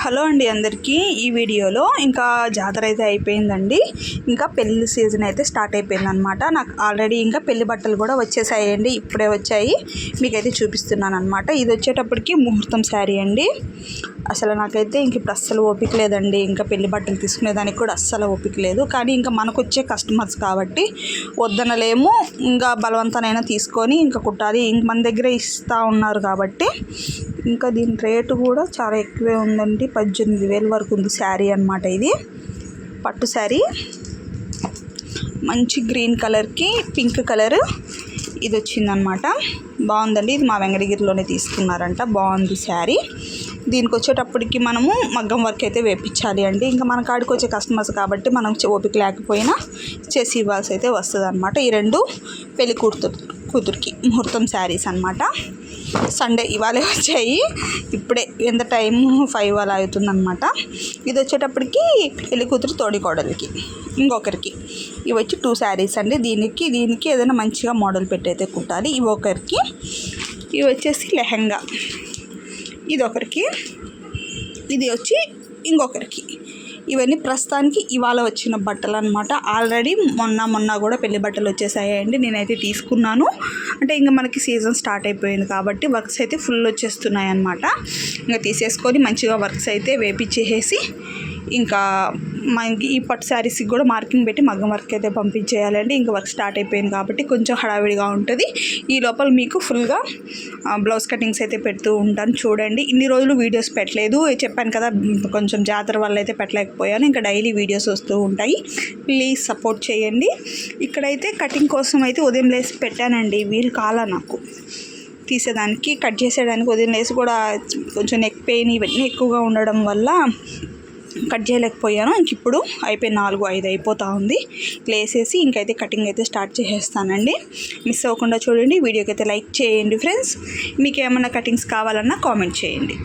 Hello అండి అందరికీ. ఈ వీడియోలో ఇంకా జాతర అయితే అయిపోయిందండి. ఇంకా పెళ్లి సీజన్ అయితే స్టార్ట్ అయిపోయిందనమాట. నాకు ఆల్రెడీ ఇంకా పెళ్లి బట్టలు కూడా వచ్చేసాయండి, ఇప్పుడే వచ్చాయి. మీకైతే చూపిస్తున్నాను అనమాట. ఇది వచ్చేటప్పటికి ముహూర్తం శారీ అండి. అసలు నాకైతే ఇంక ఇప్పుడు అస్సలు ఓపిక లేదండి. ఇంకా పెళ్లి బట్టలు తీసుకునేదానికి కూడా అస్సలు ఓపిక లేదు. కానీ ఇంకా మనకు వచ్చే కస్టమర్స్ కాబట్టి వద్దనలేము, ఇంకా బలవంతానైనా తీసుకొని ఇంకా కుట్టాలి. ఇంక మన దగ్గర ఇస్తూ ఉన్నారు కాబట్టి ఇంకా దీని రేటు కూడా చాలా ఎక్కువే ఉందండి. 18,000 వరకు ఉంది శారీ అనమాట. ఇది పట్టు శారీ, మంచి గ్రీన్ కలర్కి పింక్ కలర్ ఇది వచ్చిందనమాట. బాగుందండి. ఇది మా వెంకటగిరిలోనే తీసుకున్నారంట. బాగుంది శారీ. దీనికి వచ్చేటప్పటికి మనము మగ్గం వర్క్ అయితే వేయించాలి అండి. ఇంకా మన కాడికి వచ్చే కస్టమర్స్ కాబట్టి మనం ఓపిక లేకపోయినా చేసి ఇవ్వాల్సి అయితే వస్తుంది అనమాట. ఈ రెండు పెళ్లి కూతురికి ముహూర్తం శారీస్ అనమాట. సండే ఇవాళే వచ్చాయి, ఇప్పుడే ఎంత టైం 5 అలా అవుతుందన్నమాట. ఇది వచ్చేటప్పటికి పెళ్లి కూతురు తోడికోడలికి, ఇంకొకరికి ఇవి వచ్చి 2 శారీస్ అండి. దీనికి ఏదైనా మంచిగా మోడల్ పెట్టి అయితే కుట్టాలి. ఇవి ఒకరికి, ఇవి వచ్చేసి లెహంగా, ఇది ఒకరికి, ఇది వచ్చి ఇంకొకరికి. ఇవన్నీ ప్రస్తుతానికి ఇవాళ వచ్చిన బట్టలు అనమాట. ఆల్రెడీ మొన్న కూడా పెళ్లి బట్టలు వచ్చేసాయండి. నేనైతే తీసుకున్నాను. అంటే ఇంకా మనకి సీజన్ స్టార్ట్ అయిపోయింది కాబట్టి వర్క్స్ అయితే ఫుల్ వచ్చేస్తున్నాయి అనమాట. ఇంకా తీసేసుకొని మంచిగా వర్క్స్ అయితే వేపించేసి ఇంకా మనకి ఈ పట్టు శారీస్కి కూడా మార్కింగ్ పెట్టి మగ్గం వర్క్ అయితే పంపించేయాలండి. ఇంకా వర్క్ స్టార్ట్ అయిపోయింది కాబట్టి కొంచెం హడావిడిగా ఉంటుంది. ఈ లోపల మీకు ఫుల్గా బ్లౌజ్ కటింగ్స్ అయితే పెడుతూ ఉంటాను. చూడండి, ఇన్ని రోజులు వీడియోస్ పెట్టలేదు, చెప్పాను కదా, కొంచెం జాతర వల్ల అయితే పెట్టలేకపోయాను. ఇంకా డైలీ వీడియోస్ వస్తూ ఉంటాయి. ప్లీజ్ సపోర్ట్ చేయండి. ఇక్కడైతే కటింగ్ కోసం అయితే ఉదయం లేసి పెట్టానండి. వీలు కాలా నాకు తీసేదానికి, కట్ చేసేదానికి. ఉదయం లేసి కూడా కొంచెం నెక్ పెయిన్ ఇవన్నీ ఎక్కువగా ఉండడం వల్ల కట్ చేయలేకపోయాను. ఇంక ఇప్పుడు అయిపోయి 4-5 అయిపోతూ ఉంది. వేసేసి ఇంకైతే కటింగ్ అయితే స్టార్ట్ చేసేస్తానండి. మిస్ అవ్వకుండా చూడండి. వీడియోకి అయితే లైక్ చేయండి ఫ్రెండ్స్. మీకు ఏమైనా కటింగ్స్ కావాలన్నా కామెంట్ చేయండి.